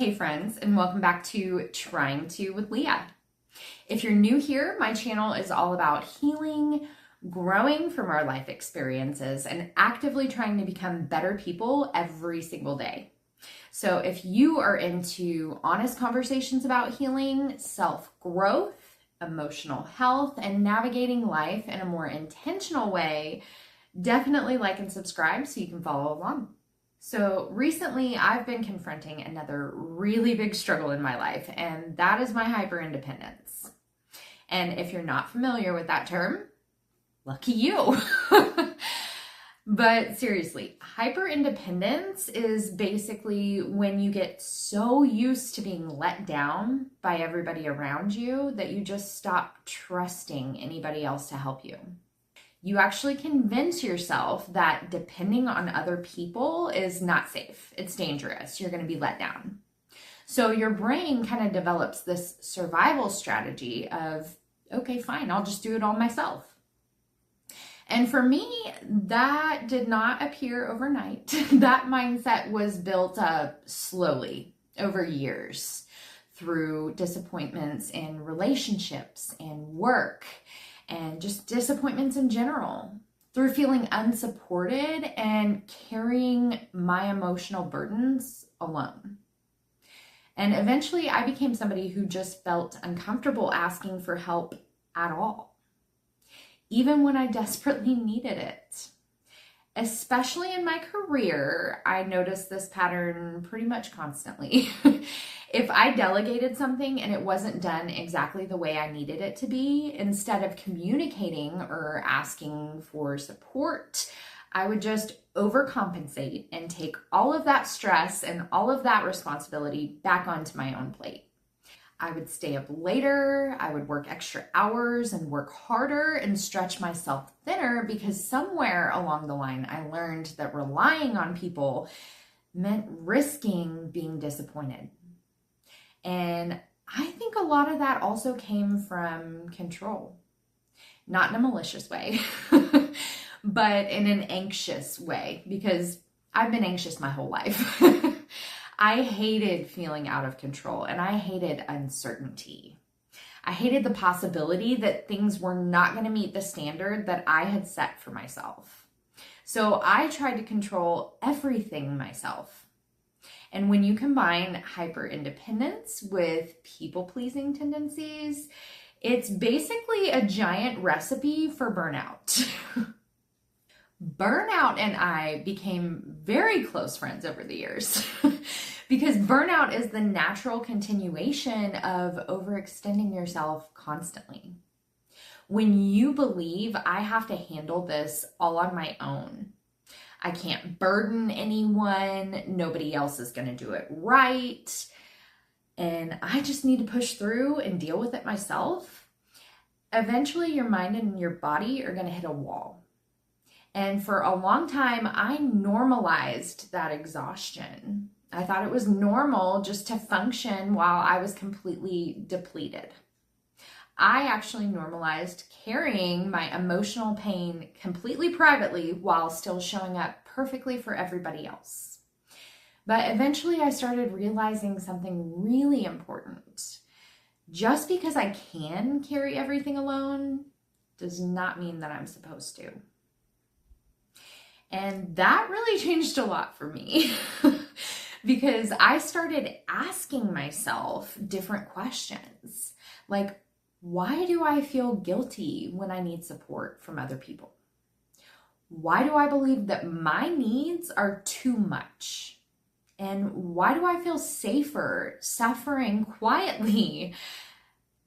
Hey friends, and welcome back to Trying To with Leah. If you're new here, my channel is all about healing, growing from our life experiences, and actively trying to become better people every single day. So if you are into honest conversations about healing, self-growth, emotional health, and navigating life in a more intentional way, definitely like and subscribe so you can follow along. So recently I've been confronting another really big struggle in my life, and that is my hyperindependence. And if you're not familiar with that term, lucky you. But seriously, hyperindependence is basically when you get so used to being let down by everybody around you that you just stop trusting anybody else to help you. You actually convince yourself that depending on other people is not safe. It's dangerous. You're going to be let down. So your brain kind of develops this survival strategy of, okay, fine, I'll just do it all myself. And for me, that did not appear overnight. That mindset was built up slowly over years through disappointments in relationships and work, and just disappointments in general, through feeling unsupported and carrying my emotional burdens alone. And eventually I became somebody who just felt uncomfortable asking for help at all, even when I desperately needed it. Especially in my career, I noticed this pattern pretty much constantly. If I delegated something and it wasn't done exactly the way I needed it to be, instead of communicating or asking for support, I would just overcompensate and take all of that stress and all of that responsibility back onto my own plate. I would stay up later, I would work extra hours and work harder and stretch myself thinner because somewhere along the line I learned that relying on people meant risking being disappointed. And I think a lot of that also came from control, not in a malicious way, but in an anxious way, because I've been anxious my whole life. I hated feeling out of control, and I hated uncertainty. I hated the possibility that things were not going to meet the standard that I had set for myself. So I tried to control everything myself. And when you combine hyperindependence with people-pleasing tendencies, it's basically a giant recipe for burnout. Burnout and I became very close friends over the years because burnout is the natural continuation of overextending yourself constantly. When you believe I have to handle this all on my own, I can't burden anyone, nobody else is going to do it right, and I just need to push through and deal with it myself, eventually your mind and your body are going to hit a wall. And for a long time, I normalized that exhaustion. I thought it was normal just to function while I was completely depleted. I actually normalized carrying my emotional pain completely privately while still showing up perfectly for everybody else. But eventually I started realizing something really important. Just because I can carry everything alone does not mean that I'm supposed to. And that really changed a lot for me because I started asking myself different questions, like, why do I feel guilty when I need support from other people? Why do I believe that my needs are too much? And why do I feel safer suffering quietly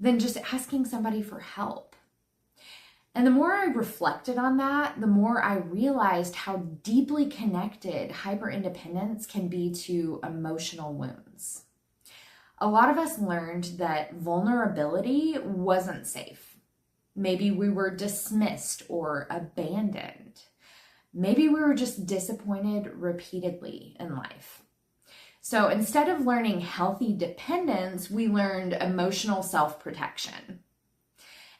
than just asking somebody for help? And the more I reflected on that, the more I realized how deeply connected hyperindependence can be to emotional wounds. A lot of us learned that vulnerability wasn't safe. Maybe we were dismissed or abandoned. Maybe we were just disappointed repeatedly in life. So instead of learning healthy dependence, we learned emotional self-protection.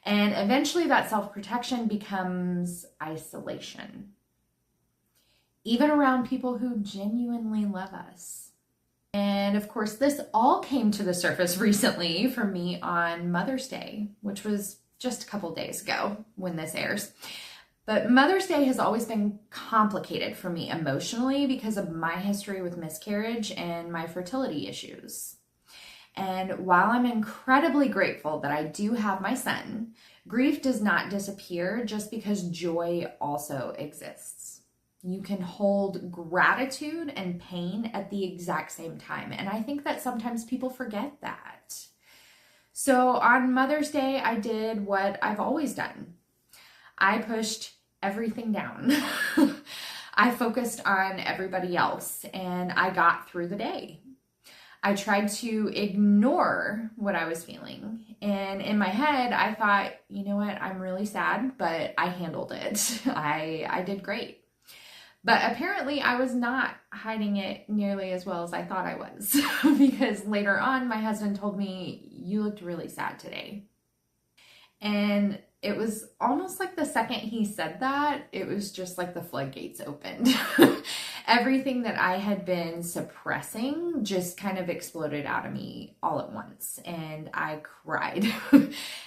And eventually that self-protection becomes isolation, even around people who genuinely love us. And of course, this all came to the surface recently for me on Mother's Day, which was just a couple days ago when this airs. But Mother's Day has always been complicated for me emotionally because of my history with miscarriage and my fertility issues. And while I'm incredibly grateful that I do have my son, grief does not disappear just because joy also exists. You can hold gratitude and pain at the exact same time. And I think that sometimes people forget that. So on Mother's Day, I did what I've always done. I pushed everything down. I focused on everybody else and I got through the day. I tried to ignore what I was feeling. And in my head, I thought, you know what, I'm really sad, but I handled it. I did great. But apparently I was not hiding it nearly as well as I thought I was because later on, my husband told me, you looked really sad today. And it was almost like the second he said that, it was just like the floodgates opened. Everything that I had been suppressing just kind of exploded out of me all at once. And I cried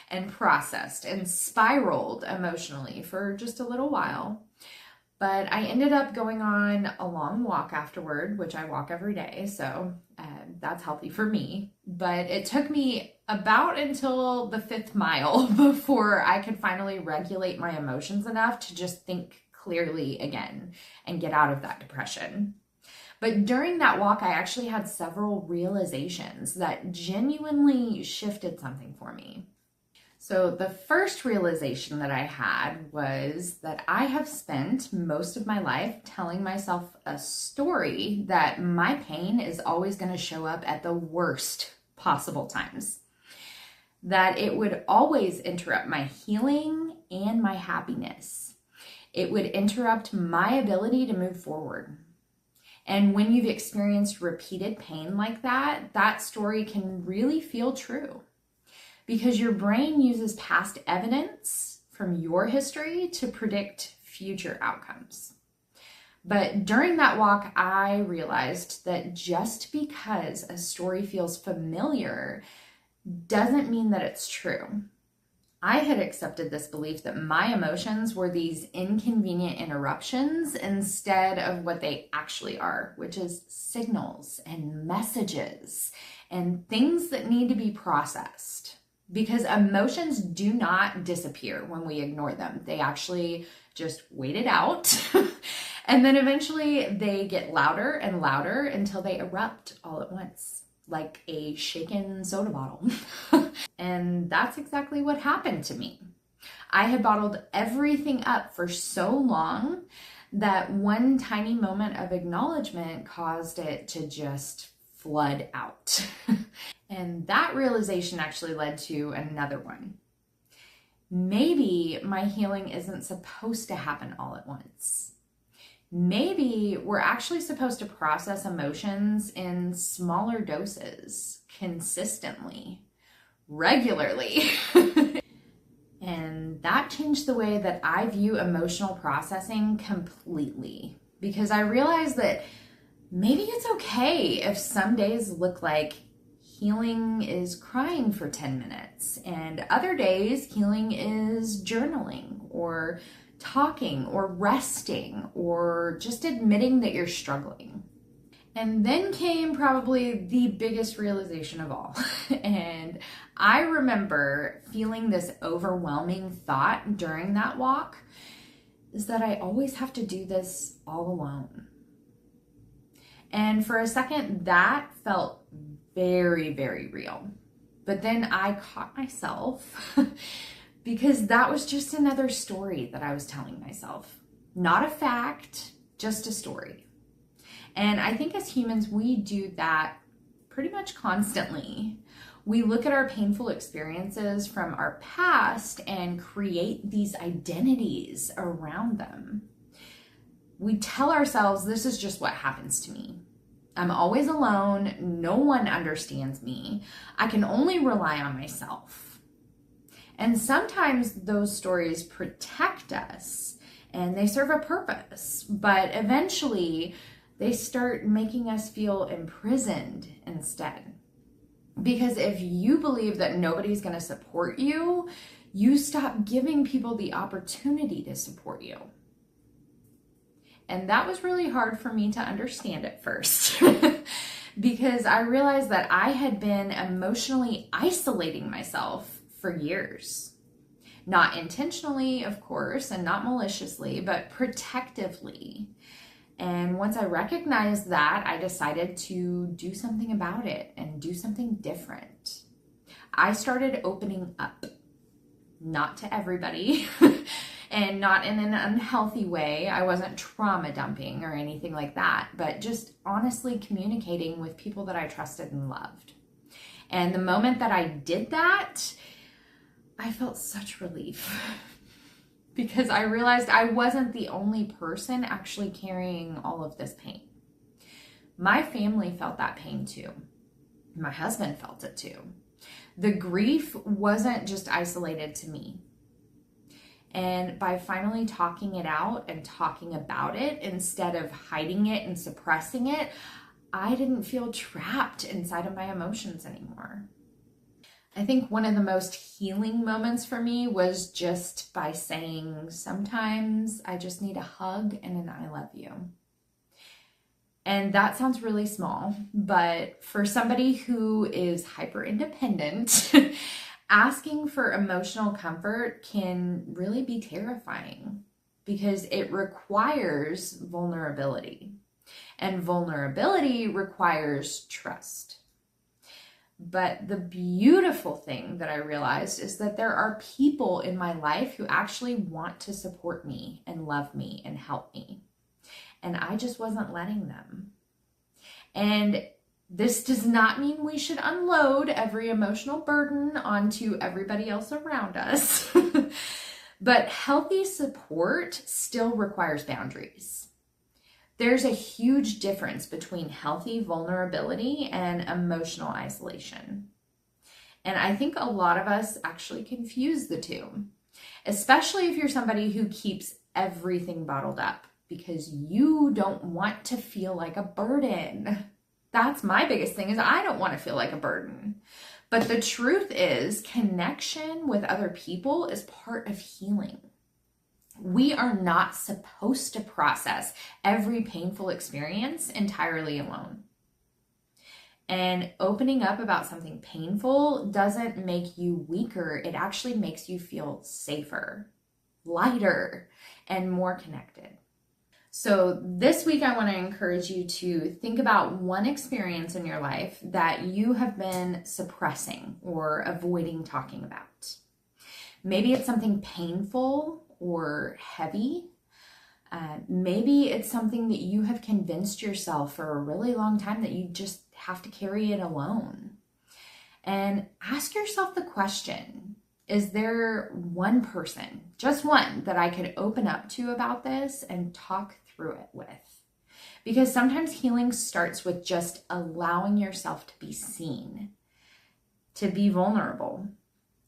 and processed and spiraled emotionally for just a little while. But I ended up going on a long walk afterward, which I walk every day, so that's healthy for me. But it took me about until the 5th mile before I could finally regulate my emotions enough to just think clearly again and get out of that depression. But during that walk, I actually had several realizations that genuinely shifted something for me. So the first realization that I had was that I have spent most of my life telling myself a story that my pain is always going to show up at the worst possible times. That it would always interrupt my healing and my happiness. It would interrupt my ability to move forward. And when you've experienced repeated pain like that, that story can really feel true. Because your brain uses past evidence from your history to predict future outcomes. But during that walk, I realized that just because a story feels familiar doesn't mean that it's true. I had accepted this belief that my emotions were these inconvenient interruptions instead of what they actually are, which is signals and messages and things that need to be processed. Because emotions do not disappear when we ignore them. They actually just wait it out. And then eventually they get louder and louder until they erupt all at once, like a shaken soda bottle. And that's exactly what happened to me. I had bottled everything up for so long that one tiny moment of acknowledgement caused it to just flood out. And that realization actually led to another one. Maybe my healing isn't supposed to happen all at once. Maybe we're actually supposed to process emotions in smaller doses, consistently, regularly. And that changed the way that I view emotional processing completely. Because I realized that maybe it's okay if some days look like healing is crying for 10 minutes, and other days healing is journaling or talking or resting or just admitting that you're struggling. And then came probably the biggest realization of all. And I remember feeling this overwhelming thought during that walk is that I always have to do this all alone. And for a second, that felt very, very real. But then I caught myself because that was just another story that I was telling myself. Not a fact, just a story. And I think as humans, we do that pretty much constantly. We look at our painful experiences from our past and create these identities around them. We tell ourselves, this is just what happens to me. I'm always alone. No one understands me. I can only rely on myself. And sometimes those stories protect us and they serve a purpose, but eventually they start making us feel imprisoned instead. Because if you believe that nobody's going to support you, you stop giving people the opportunity to support you. And that was really hard for me to understand at first because I realized that I had been emotionally isolating myself for years. Not intentionally, of course, and not maliciously, but protectively. And once I recognized that, I decided to do something about it and do something different. I started opening up, not to everybody and not in an unhealthy way. I wasn't trauma dumping or anything like that, but just honestly communicating with people that I trusted and loved. And the moment that I did that, I felt such relief because I realized I wasn't the only person actually carrying all of this pain. My family felt that pain too. My husband felt it too. The grief wasn't just isolated to me. And by finally talking it out and talking about it instead of hiding it and suppressing it, I didn't feel trapped inside of my emotions anymore. I think one of the most healing moments for me was just by saying, sometimes I just need a hug and an I love you. And that sounds really small, but for somebody who is hyper independent, asking for emotional comfort can really be terrifying because it requires vulnerability, and vulnerability requires trust. But the beautiful thing that I realized is that there are people in my life who actually want to support me and love me and help me. And I just wasn't letting them. And this does not mean we should unload every emotional burden onto everybody else around us. But healthy support still requires boundaries. There's a huge difference between healthy vulnerability and emotional isolation. And I think a lot of us actually confuse the two, especially if you're somebody who keeps everything bottled up because you don't want to feel like a burden. That's my biggest thing, is I don't want to feel like a burden. But the truth is, connection with other people is part of healing. We are not supposed to process every painful experience entirely alone. And opening up about something painful doesn't make you weaker. It actually makes you feel safer, lighter, and more connected. So this week, I want to encourage you to think about one experience in your life that you have been suppressing or avoiding talking about. Maybe it's something painful or heavy. Maybe it's something that you have convinced yourself for a really long time that you just have to carry it alone. And ask yourself the question, is there one person, just one, that I could open up to about this and talk through it with? Because sometimes healing starts with just allowing yourself to be seen, to be vulnerable.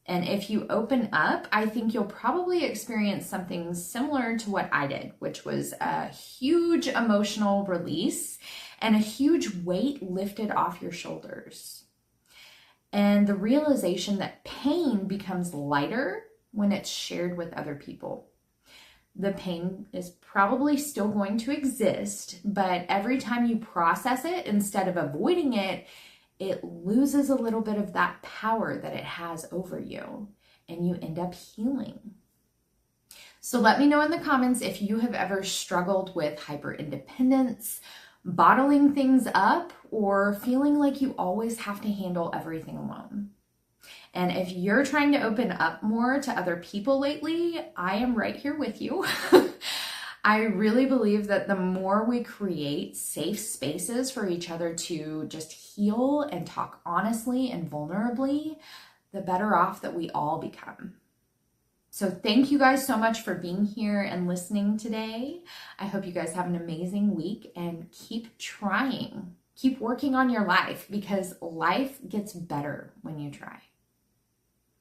And if you open up, I think you'll probably experience something similar to what I did, which was a huge emotional release and a huge weight lifted off your shoulders. And the realization that pain becomes lighter when it's shared with other people. The pain is probably still going to exist, but every time you process it, instead of avoiding it, it loses a little bit of that power that it has over you, and you end up healing. So let me know in the comments if you have ever struggled with hyperindependence, bottling things up, or feeling like you always have to handle everything alone. And if you're trying to open up more to other people lately, I am right here with you. I really believe that the more we create safe spaces for each other to just heal and talk honestly and vulnerably, the better off that we all become. So thank you guys so much for being here and listening today. I hope you guys have an amazing week, and keep trying. Keep working on your life, because life gets better when you try.